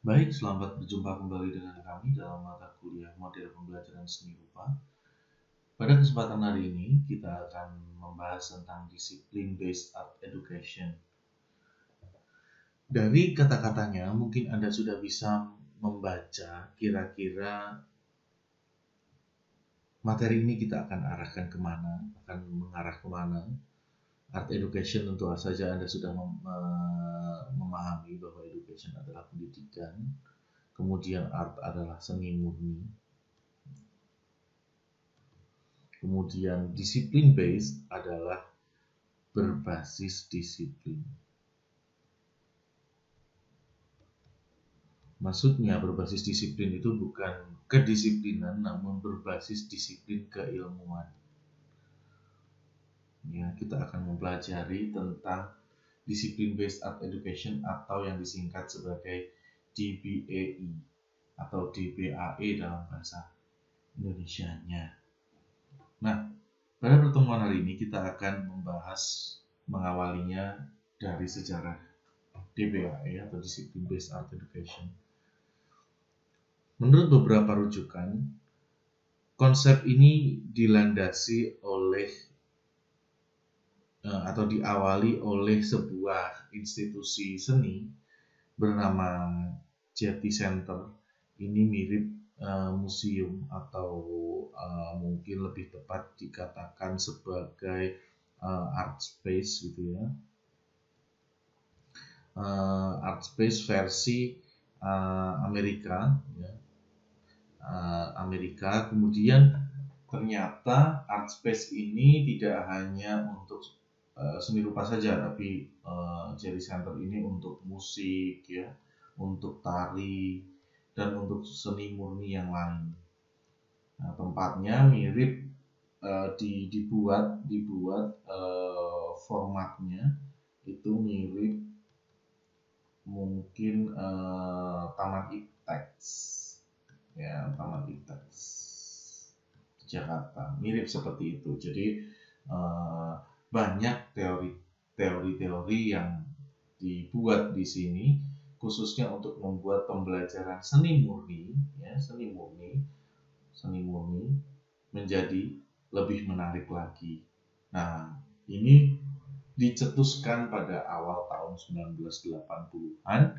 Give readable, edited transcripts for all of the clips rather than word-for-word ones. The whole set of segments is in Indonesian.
Baik, selamat berjumpa kembali dengan kami dalam mata kuliah model pembelajaran seni rupa. Pada kesempatan hari ini, kita akan membahas tentang disiplin based art education. Dari kata-katanya, mungkin Anda sudah bisa membaca kira-kira materi ini kita akan arahkan kemana, akan mengarah kemana. Art education tentu saja Anda sudah memahami bahwa education adalah pendidikan, kemudian art adalah seni murni. Kemudian disiplin based adalah berbasis disiplin. Maksudnya berbasis disiplin itu bukan kedisiplinan, namun berbasis disiplin keilmuan. Ya, kita akan mempelajari tentang disiplin based art education atau yang disingkat sebagai DBAE atau DBAE dalam bahasa Indonesianya. Nah, pada pertemuan hari ini kita akan mengawalinya dari sejarah DBAE atau Discipline Based Art Education. Menurut beberapa rujukan, konsep ini dilandasi oleh atau diawali oleh sebuah institusi seni bernama Getty Center. Ini mirip museum atau mungkin lebih tepat dikatakan sebagai art space gitu ya. Art space versi Amerika ya. Amerika. Kemudian ternyata art space ini tidak hanya untuk seni rupa saja, tapi Getty Center ini untuk musik ya, untuk tari dan untuk seni murni yang lain. Nah, tempatnya mirip dibuat formatnya itu mirip mungkin Taman Iptex ya, Taman Iptex Jakarta, mirip seperti itu. Jadi banyak teori-teori yang dibuat di sini khususnya untuk membuat pembelajaran seni murni ya, seni murni menjadi lebih menarik lagi. Nah, ini dicetuskan pada awal tahun 1980-an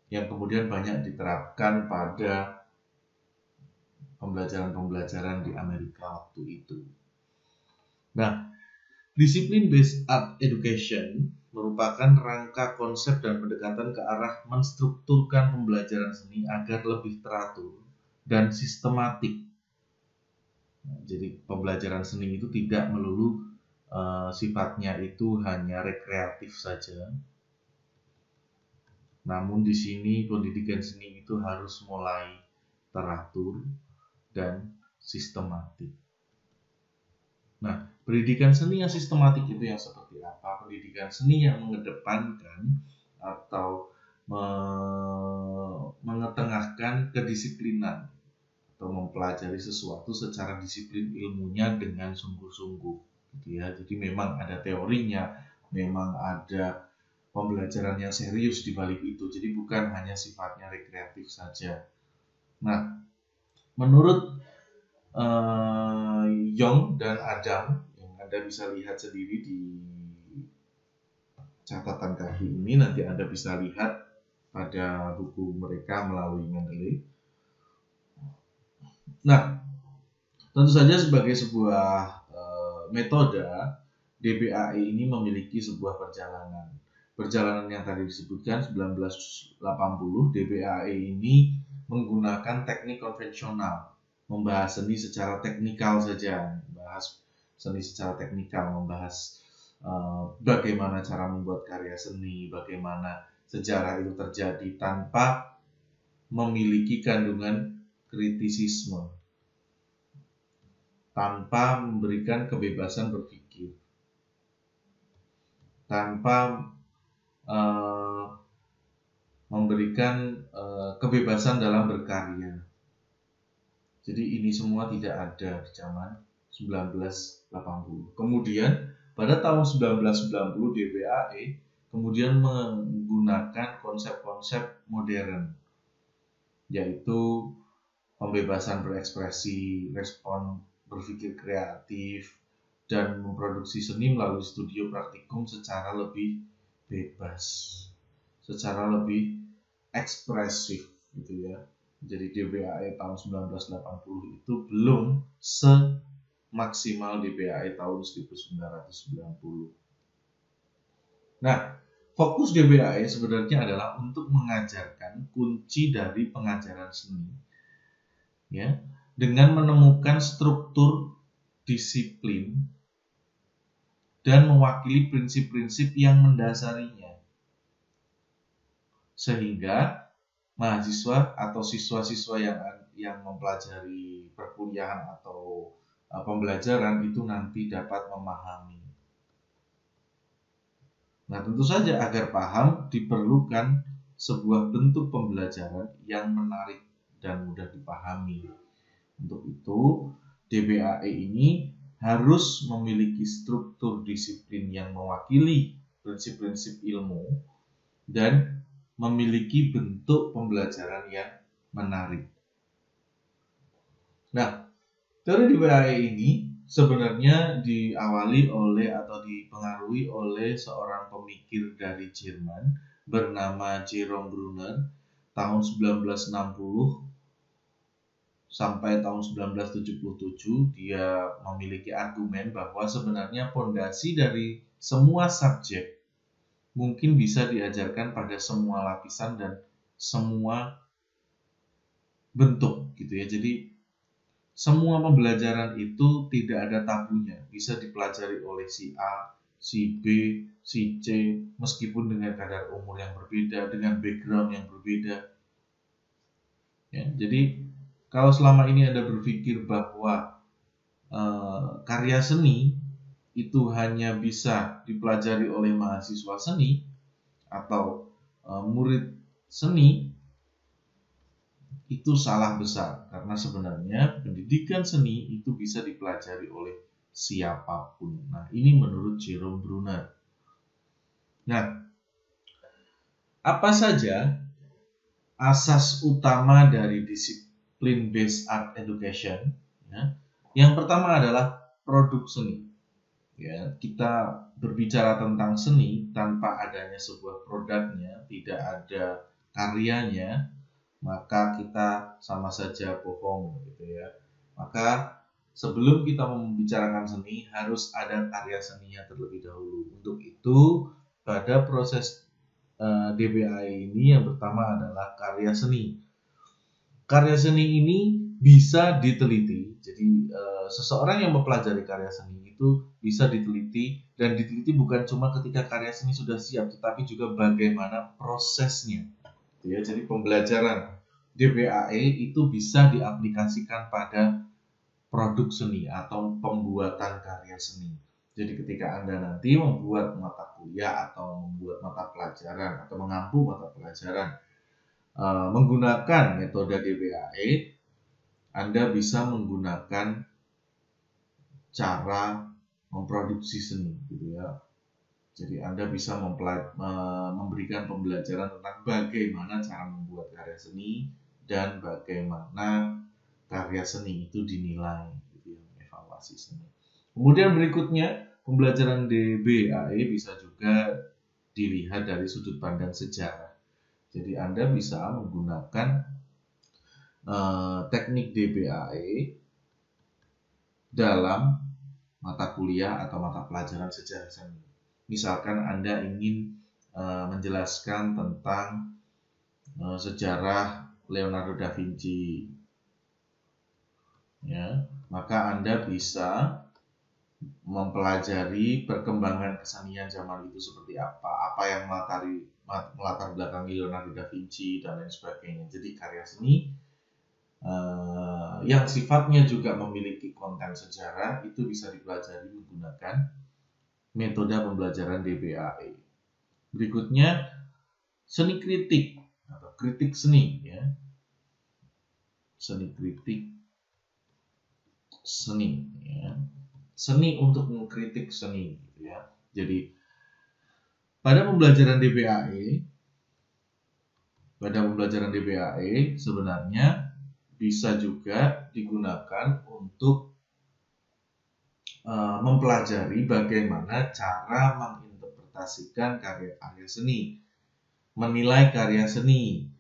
yang kemudian banyak diterapkan pada pembelajaran-pembelajaran di Amerika waktu itu. Nah, disiplin based art education merupakan rangka konsep dan pendekatan ke arah menstrukturkan pembelajaran seni agar lebih teratur dan sistematik. Nah, jadi pembelajaran seni itu tidak melulu sifatnya itu hanya rekreatif saja. Namun di sini pendidikan seni itu harus mulai teratur dan sistematik. Nah, pendidikan seni yang sistematik itu yang seperti apa? Pendidikan seni yang mengedepankan atau mengetengahkan kedisiplinan atau mempelajari sesuatu secara disiplin ilmunya dengan sungguh-sungguh gitu ya. Jadi memang ada teorinya, memang ada pembelajaran yang serius di balik itu. Jadi bukan hanya sifatnya rekreatif saja. Nah, menurut Young dan Adam yang Anda bisa lihat sendiri di catatan kaki ini, nanti Anda bisa lihat pada buku mereka melalui Mendeley. Nah, tentu saja sebagai sebuah metode, DBAE ini memiliki sebuah perjalanan yang tadi disebutkan 1980. DBAE ini menggunakan teknik konvensional, membahas seni secara teknikal saja, membahas bagaimana cara membuat karya seni, bagaimana sejarah itu terjadi tanpa memiliki kandungan kritisisme, tanpa memberikan kebebasan berpikir, tanpa memberikan kebebasan dalam berkarya. Jadi ini semua tidak ada di zaman 1980. Kemudian pada tahun 1990 DBAE kemudian menggunakan konsep-konsep modern, yaitu pembebasan berekspresi, respon berpikir kreatif, dan memproduksi seni melalui studio praktikum secara lebih bebas, secara lebih ekspresif gitu ya. Jadi DBAE tahun 1980 itu belum semaksimal DBAE tahun 1990. Nah, fokus DBAE sebenarnya adalah untuk mengajarkan kunci dari pengajaran seni, ya, dengan menemukan struktur disiplin dan mewakili prinsip-prinsip yang mendasarinya, sehingga mahasiswa atau siswa-siswa yang mempelajari perkuliahan atau pembelajaran itu nanti dapat memahami. Nah, tentu saja agar paham diperlukan sebuah bentuk pembelajaran yang menarik dan mudah dipahami. Untuk itu, DBAE ini harus memiliki struktur disiplin yang mewakili prinsip-prinsip ilmu dan memiliki bentuk pembelajaran yang menarik. Nah, teori DBAE ini sebenarnya diawali oleh atau dipengaruhi oleh seorang pemikir dari Jerman bernama Jerome Bruner tahun 1960 sampai tahun 1977. Dia memiliki argumen bahwa sebenarnya fondasi dari semua subjek mungkin bisa diajarkan pada semua lapisan dan semua bentuk gitu ya. Jadi semua pembelajaran itu tidak ada tabunya, bisa dipelajari oleh si A, si B, si C, meskipun dengan kadar umur yang berbeda, dengan background yang berbeda. Ya, jadi kalau selama ini Anda berpikir bahwa karya seni itu hanya bisa dipelajari oleh mahasiswa seni atau murid seni, itu salah besar, karena sebenarnya pendidikan seni itu bisa dipelajari oleh siapapun. Nah, ini menurut Jerome Bruner. Nah, apa saja asas utama dari disiplin based art education? Ya. Yang pertama adalah produk seni. Ya, kita berbicara tentang seni tanpa adanya sebuah produknya, tidak ada karyanya, maka kita sama saja bohong gitu ya. Maka sebelum kita membicarakan seni harus ada karya seninya terlebih dahulu. Untuk itu pada proses DBAE ini yang pertama adalah karya seni. Karya seni ini bisa diteliti. Jadi seseorang yang mempelajari karya seni itu bisa diteliti, dan diteliti bukan cuma ketika karya seni sudah siap, tetapi juga bagaimana prosesnya. Ya, jadi pembelajaran DBAE itu bisa diaplikasikan pada produk seni atau pembuatan karya seni. Jadi ketika Anda nanti membuat mata kuliah atau membuat mata pelajaran atau mengampu mata pelajaran menggunakan metode DBAE, Anda bisa menggunakan cara memproduksi seni gitu ya. Jadi Anda bisa memberikan pembelajaran tentang bagaimana cara membuat karya seni dan bagaimana karya seni itu dinilai, gitu ya, evaluasi seni. Kemudian berikutnya, pembelajaran DBAE bisa juga dilihat dari sudut pandang sejarah. Jadi Anda bisa menggunakan teknik DBAE dalam mata kuliah atau mata pelajaran sejarah seni. Misalkan Anda ingin menjelaskan tentang sejarah Leonardo da Vinci, ya, maka Anda bisa mempelajari perkembangan kesenian zaman itu seperti apa yang melatar belakangi Leonardo da Vinci dan lain sebagainya. Jadi karya seni yang sifatnya juga memiliki konten sejarah itu bisa dipelajari menggunakan metode pembelajaran DBAE. Berikutnya, seni kritik atau kritik seni, ya. Seni kritik seni, ya. Seni untuk mengkritik seni, gitu ya. Jadi pada pembelajaran DBAE pada pembelajaran DBAE sebenarnya bisa juga digunakan untuk mempelajari bagaimana cara menginterpretasikan karya-karya seni, menilai karya seni,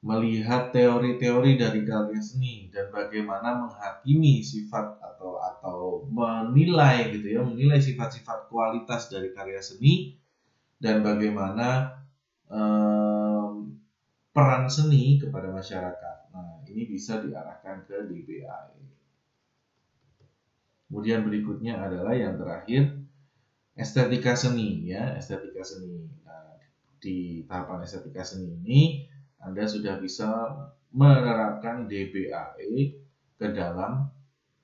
melihat teori-teori dari karya seni, dan bagaimana menghakimi sifat atau menilai gitu ya, menilai sifat-sifat kualitas dari karya seni, dan bagaimana peran seni kepada masyarakat. Nah, ini bisa diarahkan ke DBAE. Kemudian berikutnya adalah yang terakhir, estetika seni ya, estetika seni. Nah, di tahapan estetika seni ini Anda sudah bisa menerapkan DBAE ke dalam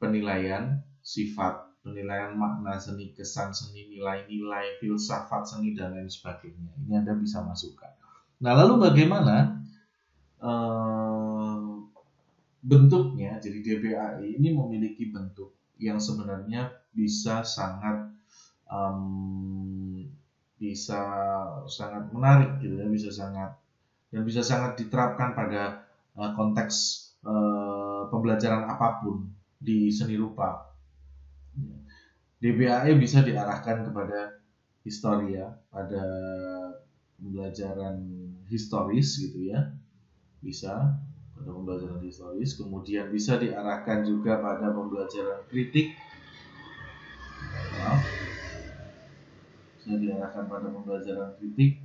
penilaian sifat, penilaian makna seni, kesan seni, nilai-nilai, filsafat seni, dan lain sebagainya. Ini Anda bisa masukkan. Nah, lalu bagaimana bentuknya? Jadi DBAE ini memiliki bentuk yang sebenarnya bisa sangat menarik gitu ya, bisa sangat diterapkan pada konteks pembelajaran apapun di seni rupa. DBAE bisa diarahkan kepada historia, pada pembelajaran historis gitu ya, bisa pada pembelajaran historis. Kemudian bisa diarahkan juga pada pembelajaran kritik, bisa diarahkan pada pembelajaran kritik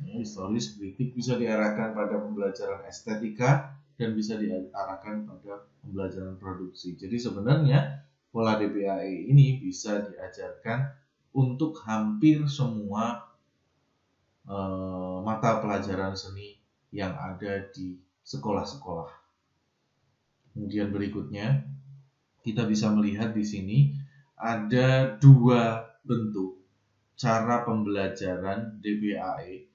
ya, historis, kritik, bisa diarahkan pada pembelajaran estetika, dan bisa diarahkan pada pembelajaran produksi. Jadi sebenarnya pola DBAE ini bisa diajarkan untuk hampir semua mata pelajaran seni yang ada di sekolah-sekolah. Kemudian berikutnya kita bisa melihat di sini ada dua bentuk cara pembelajaran DBAE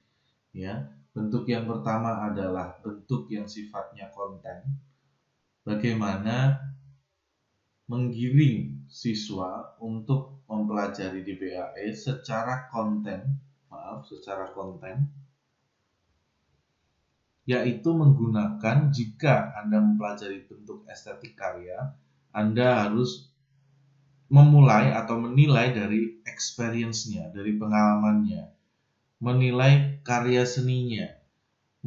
ya. Bentuk yang pertama adalah bentuk yang sifatnya konten. Bagaimana menggiring siswa untuk mempelajari DBAE secara konten, yaitu menggunakan, jika Anda mempelajari bentuk estetik karya, Anda harus memulai atau menilai dari experience-nya, dari pengalamannya, menilai karya seninya,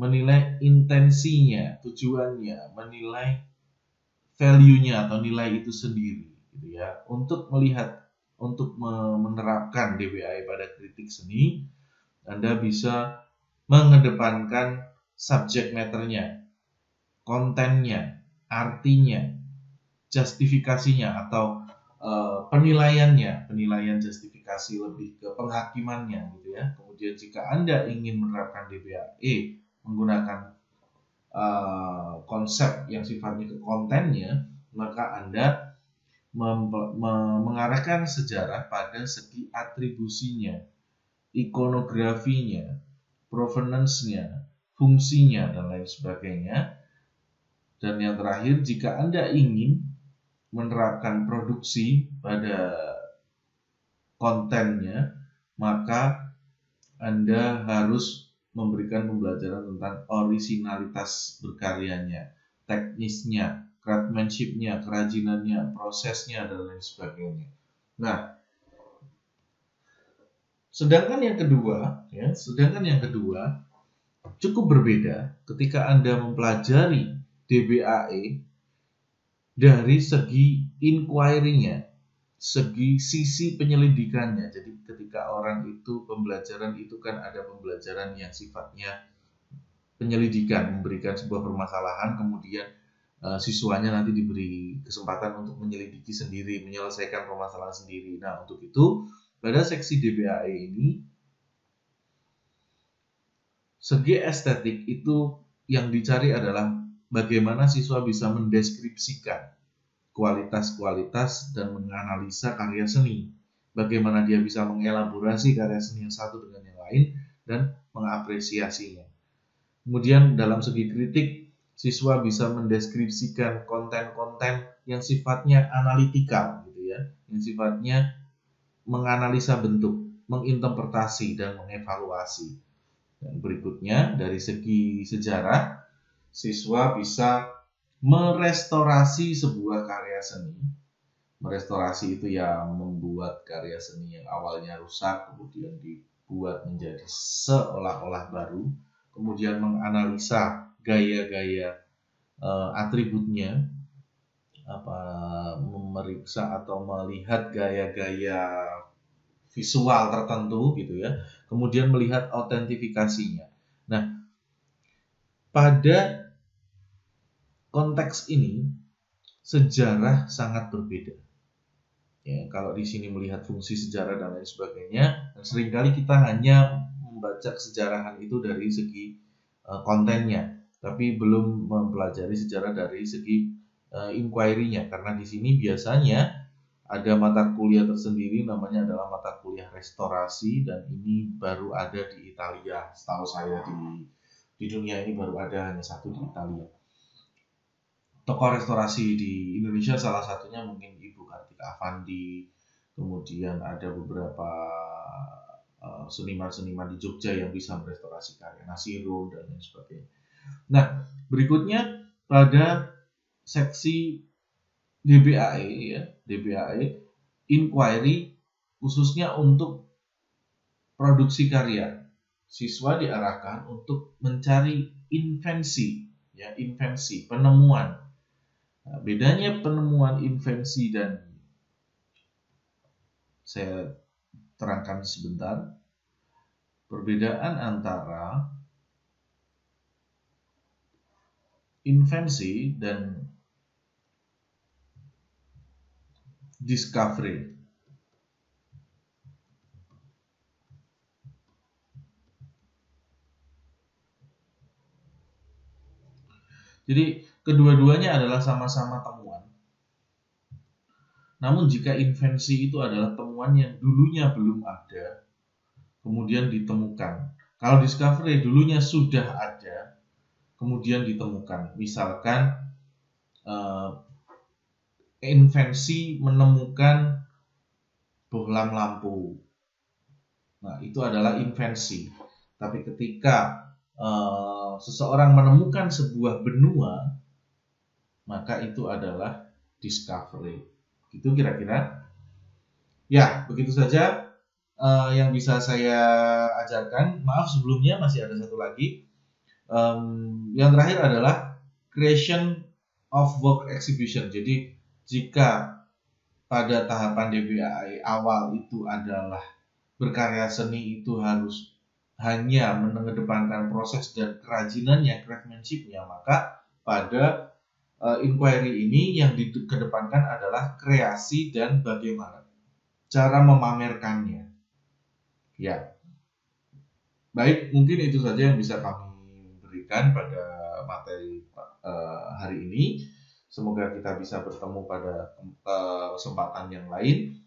menilai intensinya, tujuannya, menilai value-nya atau nilai itu sendiri gitu ya. Untuk menerapkan DBAE pada kritik seni, Anda bisa mengedepankan subject matter-nya, kontennya, artinya, justifikasinya atau penilaian justifikasi, lebih ke penghakimannya gitu ya. Kemudian jika Anda ingin menerapkan DBAE menggunakan konsep yang sifatnya ke kontennya, maka Anda mengarahkan sejarah pada segi atribusinya, ikonografinya, provenance-nya, fungsinya, dan lain sebagainya. Dan yang terakhir, jika Anda ingin menerapkan produksi pada kontennya, maka Anda harus memberikan pembelajaran tentang orisinalitas berkaryanya, teknisnya, craftsmanship-nya, kerajinannya, prosesnya, dan lain sebagainya. Nah, sedangkan yang kedua cukup berbeda ketika Anda mempelajari DBAE dari segi inquiry-nya, segi sisi penyelidikannya. Jadi ketika orang itu pembelajaran itu kan ada pembelajaran yang sifatnya penyelidikan, memberikan sebuah permasalahan, kemudian siswanya nanti diberi kesempatan untuk menyelidiki sendiri, menyelesaikan permasalahan sendiri. Nah, untuk itu pada seksi DBAE ini, segi estetik itu yang dicari adalah bagaimana siswa bisa mendeskripsikan kualitas-kualitas dan menganalisa karya seni. Bagaimana dia bisa mengelaborasi karya seni yang satu dengan yang lain dan mengapresiasinya. Kemudian dalam segi kritik, siswa bisa mendeskripsikan konten-konten yang sifatnya analitikal gitu ya, yang sifatnya menganalisa bentuk, menginterpretasi dan mengevaluasi. Dan berikutnya, dari segi sejarah, siswa bisa merestorasi sebuah karya seni. Merestorasi itu ya membuat karya seni yang awalnya rusak kemudian dibuat menjadi seolah-olah baru, kemudian menganalisa gaya-gaya atributnya, memeriksa atau melihat gaya-gaya visual tertentu gitu ya, kemudian melihat autentifikasinya. Nah, pada konteks ini sejarah sangat berbeda. Ya, kalau di sini melihat fungsi sejarah dan lain sebagainya, dan seringkali kita hanya membaca kesejarahan itu dari segi kontennya, tapi belum mempelajari sejarah dari segi inquiry-nya, karena di sini biasanya ada mata kuliah tersendiri namanya adalah mata kuliah restorasi, dan ini baru ada di Italia. Setahu saya di dunia ini baru ada hanya satu di Italia. Tokoh restorasi di Indonesia salah satunya mungkin Ibu Kartika Affandi, kemudian ada beberapa seniman-seniman di Jogja yang bisa merestorasi karya Nasirun dan lain sebagainya. Nah, berikutnya pada seksi DBAE ya, DBAE inquiry khususnya untuk produksi karya. Siswa diarahkan untuk mencari invensi, ya, invensi, penemuan. Nah, bedanya penemuan, invensi, dan saya terangkan sebentar. Perbedaan antara invensi dan discovery. Jadi kedua-duanya adalah sama-sama temuan. Namun jika invensi itu adalah temuan yang dulunya belum ada, kemudian ditemukan. Kalau discovery dulunya sudah ada, kemudian ditemukan. Misalkan invensi menemukan bohlam lampu. Nah, itu adalah invensi. Tapi ketika seseorang menemukan sebuah benua, maka itu adalah discovery. Gitu kira-kira. Ya, begitu saja yang bisa saya ajarkan. Maaf sebelumnya masih ada satu lagi. Yang terakhir adalah creation of work exhibition. Jadi jika pada tahapan DBAE awal itu adalah berkarya seni itu harus hanya mengedepankan proses dan kerajinannya, craftsmanship-nya, maka pada inquiry ini yang dikedepankan adalah kreasi dan bagaimana cara memamerkannya. Ya, baik, mungkin itu saja yang bisa kami berikan pada materi hari ini. Semoga kita bisa bertemu pada kesempatan yang lain.